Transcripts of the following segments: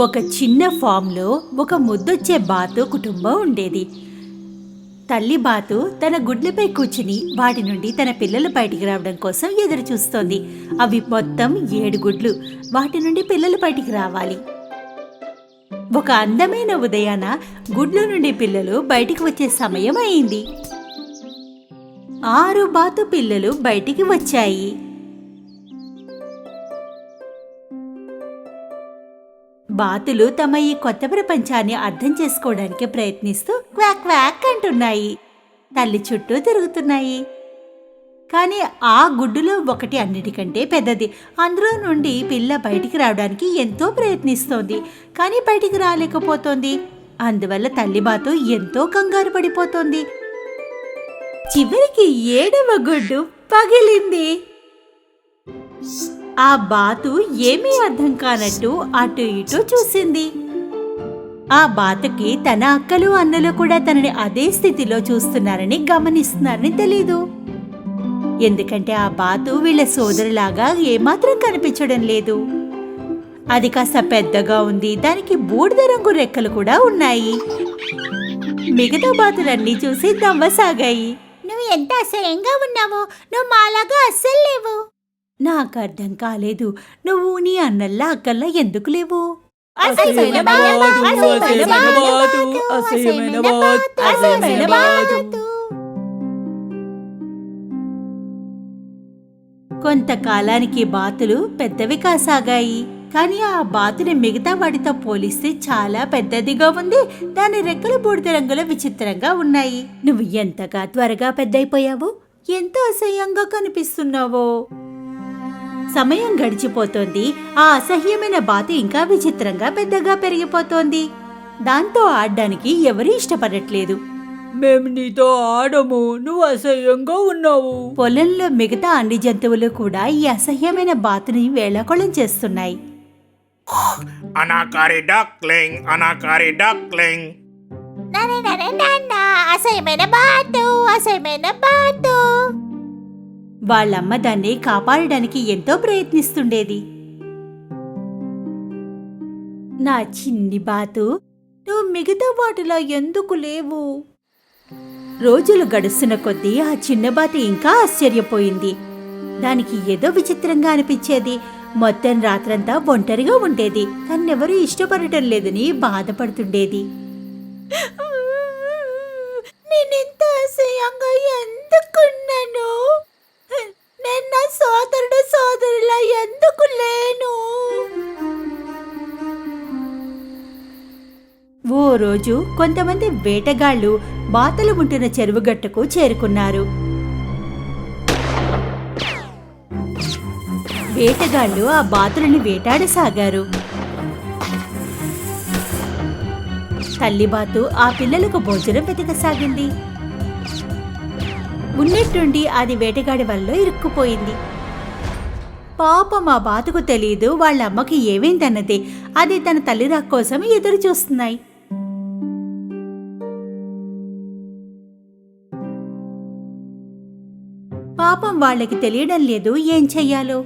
ఒక చిన్న ఫామ్లో ఒక ముద్దొచ్చే బాతు కుటుంబం ఉండేది. తల్లి బాతు తన గుడ్లపై కూర్చుని వాటి నుండి తన పిల్లలు బయటికి రావడం కోసం ఎదురు చూస్తోంది. అవి మొత్తం 7 గుడ్లు. వాటి నుండి పిల్లలు బయటికి రావాలి. ఒక అందమైన ఉదయాన గుడ్ల నుండి పిల్లలు బయటికి వచ్చే సమయం అయింది. 6 బాతు పిల్లలు బయటికి వచ్చాయి. బాతులు తమ ఈ కొత్త ప్రపంచాన్ని అర్థం చేసుకోవడానికి ప్రయత్నిస్తూ క్వాక్ క్వాక్ అంటున్నాయి. తల్లి చుట్టూ తిరుగుతున్నాయి. కానీ ఆ గుడ్డులో ఒకటి అన్నిటికంటే పెద్దది. అందులో నుండి పిల్ల బయటికి రావడానికి ఎంతో ప్రయత్నిస్తోంది. కానీ బయటికి రాలేకపోతోంది. అందువల్ల తల్లి బాతు ఎంతో కంగారు పడిపోతోంది. చివరికి 7వ గుడ్డు పగిలింది. ఆ బాతు ఏమీ అర్థం కానట్టు అటు ఇటు చూసింది. ఆ బాతుకి తన అక్కలు అన్నలు కూడా తనని అదే స్థితిలో చూస్తున్నారని గమనిస్తున్నారని తెలీదు. ఎందుకంటే ఆ బాతు వీళ్ళ సోదరులాగా ఏమాత్రం కనిపించడం లేదు. అది కాస్త పెద్దగా ఉంది. దానికి బూడిద రంగు రెక్కలు కూడా ఉన్నాయి. మిగతా బాతులన్నీ చూసి నవ్వసాగాయి. నువ్వు ఎంత అసహ్యంగా ఉన్నావో, నువ్వు మాలాగా అస్సలు లేవు. నాకు అర్థం కాలేదు. నువ్వు నీ అన్నల్లా అక్కల్లా ఎందుకు లేవు? కొంతకాలానికి బాతులు పెద్దవి కాసాగాయి. కానీ ఆ బాతుని మిగతా వాటితో పోలిస్తే చాలా పెద్దదిగా ఉంది. దాని రెక్కలు బూడిద రంగులో విచిత్రంగా ఉన్నాయి. నువ్వు ఎంతగా త్వరగా పెద్దయిపోయావో, ఎంత అసహ్యంగా కనిపిస్తున్నావో. సమయం గడిచిపోతోంది. ఆ అసహ్యమైన బాతు ఇంకా విచిత్రంగా పెద్దగా పెరిగిపోతోంది. దాంతో ఆడడానికి ఎవరూ ఇష్టపడట్లేదు. మేము నీతో ఆడము, నువ్వు అసహ్యంగా ఉన్నావు. పొలంలో మిగతా అన్ని జంతువులు కూడా ఈ అసహ్యమైన బాతుని వేళాకోళం చేస్తున్నాయి. అనాకారి డక్లింగ్, అనాకారి డక్లింగ్. అసహ్యమైన బాతు, అసహ్యమైన బాతు. వాళ్ళమ్మ దాన్ని కాపాడడానికి ఎంతో ప్రయత్నిస్తుండేది. నా చిన్ని బాతు, నువ్వు మిగతా వాటిలా ఎందుకు లేవు? రోజులు గడుస్తున్న కొద్దీ ఆ చిన్న బాతు ఇంకా ఆశ్చర్యపోయింది. దానికి ఏదో విచిత్రంగా అనిపించేది. మొత్తం రాత్రంతా ఒంటరిగా ఉండేది. తన్నెవరూ ఇష్టపడటం లేదని బాధపడుతుండేది. నేనెంత అసహ్యంగా ఎందుకున్నాను? నేను నా సోదరులా ఎందుకు లేను? ఓ రోజు కొంతమంది వేటగాళ్లు బాతులు ఉంటున్న చెరువుగట్టుకు చేరుకున్నారు. వేటగాళ్లు ఆ బాతులని వేటాడసాగారు. తల్లిబాతు ఆ పిల్లలకు భోజనం వెతకసాగింది. ఉన్నట్టుండి అది వేటగాడి వల్ల ఇరుక్కుపోయింది. పాపం ఆ బాతుకు తెలీదు వాళ్ళ అమ్మకి ఏమైందన్నది. అది తన తల్లి రాక కోసం ఎదురు చూస్తున్నాయి. పాపం వాళ్ళకి తెలియడం లేదు ఏం చెయ్యాలో.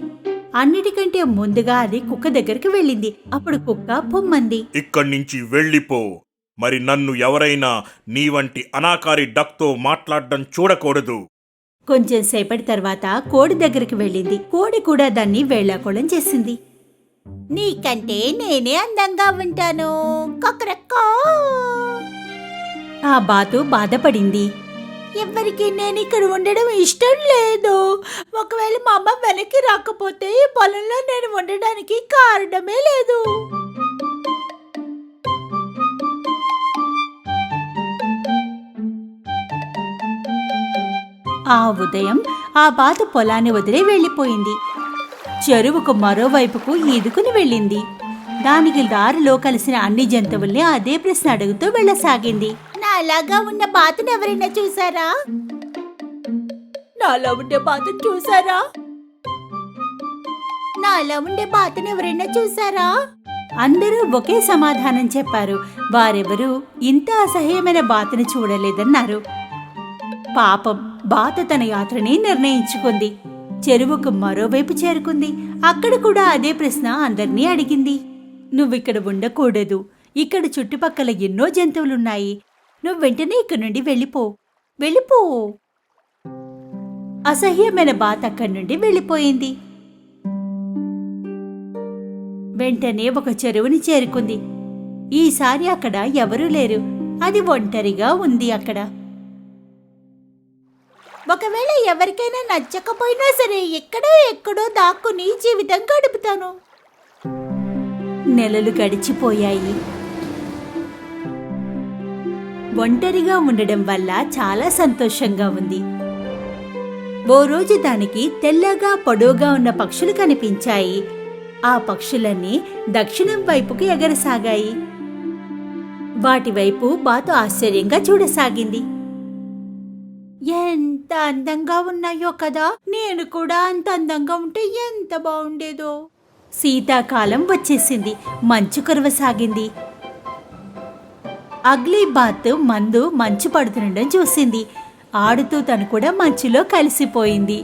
అన్నిటికంటే ముందుగా అది కుక్క దగ్గరికి వెళ్ళింది. అప్పుడు కుక్క పొమ్మంది. ఇక్కడి నుంచి వెళ్ళిపో. మరి నన్ను ఎవరైనా నీ వంటి అనాకారి డక్తో మాట్లాడడం చూడకూడదు. కొంచెం సేపటి తర్వాత కోడి దగ్గరికి వెళ్ళింది. కోడి కూడా దాన్ని వేళాకోళం చేసింది. నీకంటే నేనే అందంగా ఉంటాను. కొకరక్కో. ఆ బాతు బాధపడింది. ఎవరికి నేను ఇక్కడ ఉండడం ఇష్టం లేదు. ఒకవేళ మా అమ్మ వెనక్కి రాకపోతే ఈ పొలంలో నేను ఉండడానికి కారణమే లేదు. ఆ ఉదయం ఆ బాతు పొలాన్ని వదిలి వెళ్ళిపోయింది. చెరువుకు మరోవైపుకు ఈదుకుని వెళ్ళింది. దానికి దారిలో కలిసిన అన్ని జంతువుల్ని అదే ప్రశ్న అడుగుతూ వెళ్ళసాగింది. నాలాగా ఉన్న బాతుని ఎవరైనా చూసారా? నాలా ఉండే బాతుని చూసారా? నాలా ఉండే బాతుని ఎవరైనా చూసారా? అందరూ ఒకే సమాధానం చెప్పారు. వారెవరూ ఇంత అసహ్యమైన బాతుని చూడలేదన్నారు. పాపం బాతు తన యాత్రని నిర్ణయించుకుంది. చెరువుకు మరోవైపు చేరుకుంది. అక్కడ కూడా అదే ప్రశ్న అందర్నీ అడిగింది. నువ్విక్కడ ఉండకూడదు. ఇక్కడ చుట్టుపక్కల ఎన్నో జంతువులున్నాయి. నువ్వు వెంటనే ఇక్కడి నుండి వెళ్ళిపో. అసహ్యమైన బాత్ అక్కడి నుండి వెళ్ళిపోయింది. వెంటనే ఒక చెరువుని చేరుకుంది. ఈసారి అక్కడ ఎవరూ లేరు. అది ఒంటరిగా ఉంది. అక్కడ ఒకవేళ ఎవరికైనా నచ్చకపోయినా సరే ఎక్కడో దాక్కుని జీవితం గడుపుతాను. నెలలు గడిచిపోయాయి. ఒంటరిగా ఉండడం వల్ల చాలా సంతోషంగా ఉంది. ఓ రోజు దానికి తెల్లగా పొడవుగా ఉన్న పక్షులు కనిపించాయి. ఆ పక్షులన్నీ దక్షిణం వైపుకి ఎగరసాగాయి. వాటి వైపు బాతు ఆశ్చర్యంగా చూడసాగింది. ఎంత అందంగా ఉన్నాయో కదా, నేను కూడా అంత అందంగా ఉంటే ఎంత బాగుండేదో. శీతాకాలం వచ్చేసింది. మంచు కురవసాగింది. అగ్లీ బాత్ మంచు పడుతుండడం చూసింది. ఆడుతూ తను కూడా మంచులో కలిసిపోయింది.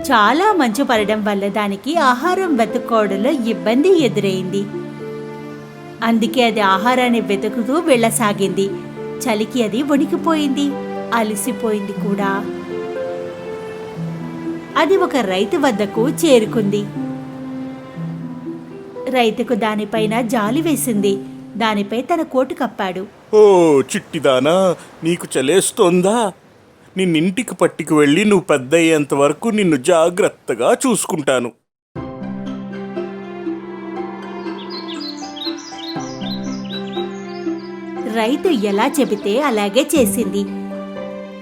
చాలా మంచు పడడం వల్ల దానికి ఆహారం వెతుక్కోవడంలో ఇబ్బంది ఎదురైంది. అందుకే అది ఆహారాన్ని వెతుకుతూ వెళ్ళసాగింది. చలికి అది వణికిపోయింది, అలసిపోయింది కూడా. అది ఒక రైతు వద్దకు చేరుకుంది. రైతుకు దానిపైన జాలి వేసింది. దానిపై తన కోటు కప్పాడు. ఓ చిట్టిదానా, నీకు చలేస్తోందా? నిన్నింటికి పట్టుకు వెళ్ళి నువ్వు పెద్ద అయ్యేంత వరకు నిన్ను జాగ్రత్తగా చూసుకుంటాను. రైతు ఎలా చెబితే అలాగే చేసింది.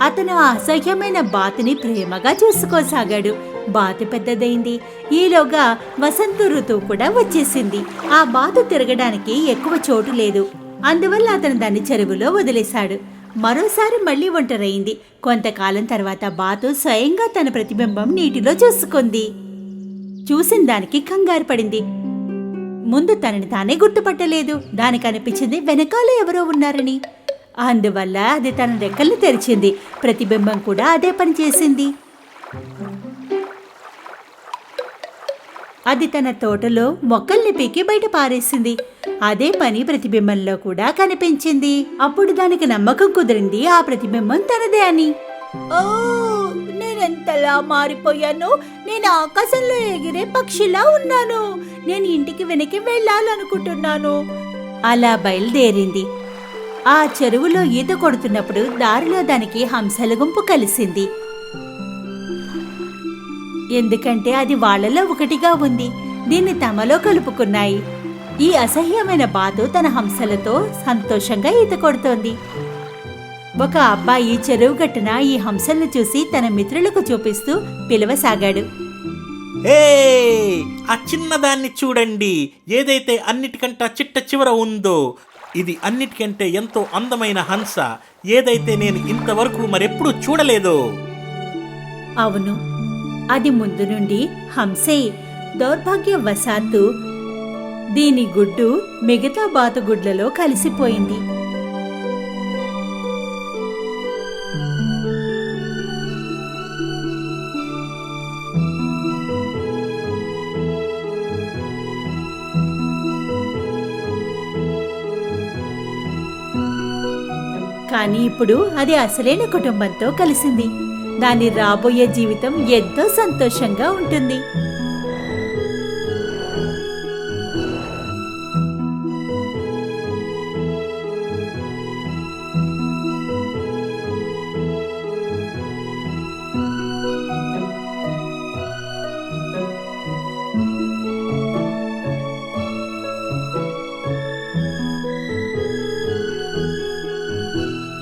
అతను ఆ అసహ్యమైన బాతుని ప్రేమగా చూసుకోసాగాడు. బాతు పెద్దదైంది. ఈలోగా వసంత ఋతువు కూడా వచ్చేసింది. ఆ బాతు తిరగడానికి ఎక్కువ చోటు లేదు. అందువల్ల అతను దాన్ని చెరువులో వదిలేశాడు. మరోసారి మళ్లీ ఒంటరైంది. కొంతకాలం తర్వాత బాతు స్వయంగా తన ప్రతిబింబం నీటిలో చూసుకుంది. చూసిన దానికి కంగారు పడింది. ముందు తనని తానే గుర్తుపట్టలేదు. దానికి అనిపించింది వెనకాల ఎవరో ఉన్నారని. అందువల్ల అది తన రెక్కల్ని తెరిచింది. ప్రతిబింబం కూడా అదే పని చేసింది. అది తన తోటలో మొక్కల్ని పీకి బయట పారేసింది. అదే పని ప్రతిబింబంలో కూడా కనిపించింది. అప్పుడు దానికి నమ్మకం కుదిరింది ఆ ప్రతిబింబం తనదే అని. ఓ, నేనెంతలా మారిపోయాను. నేను ఆకాశంలో ఎగిరే పక్షిలా ఉన్నాను. నేను ఇంటికి వెనక్కి వెళ్ళాలనుకుంటున్నాను. అలా బయలుదేరింది. ఆ చెరువులో ఈత కొడుతున్నప్పుడు దారిలో దానికి హంసల గుంపు కలిసింది. ఎందుకంటే అది వాళ్లలో ఒకటిగా ఉంది. దీన్ని తమలో కలుపుకున్నాయి. ఈ అసహ్యమైన బాతు తన హంసలతో సంతోషంగా ఈత కొడుతోంది. ఒక అబ్బాయి చెరువు గట్టున ఈ హంసలను చూసి తన మిత్రులకు చూపిస్తూ పిలవసాగాడు. ఆ చిన్నదాన్ని చూడండి, ఏదైతే అన్నిటికంటే చిట్ట చివర ఉందో. ఇది అన్నిటికంటే ఎంతో అందమైన హంస, ఏదైతే నేను ఇంతవరకు మరెప్పుడూ చూడలేదో. అవును, అది ముందు నుండి హంసే. దౌర్భాగ్యవశాత్తు దీని గుడ్డు మిగతా బాతుగుడ్లలో కలిసిపోయింది. కానీ ఇప్పుడు అది అసలైన కుటుంబంతో కలిసింది. దాని రాబోయే జీవితం ఎంతో సంతోషంగా ఉంటుంది.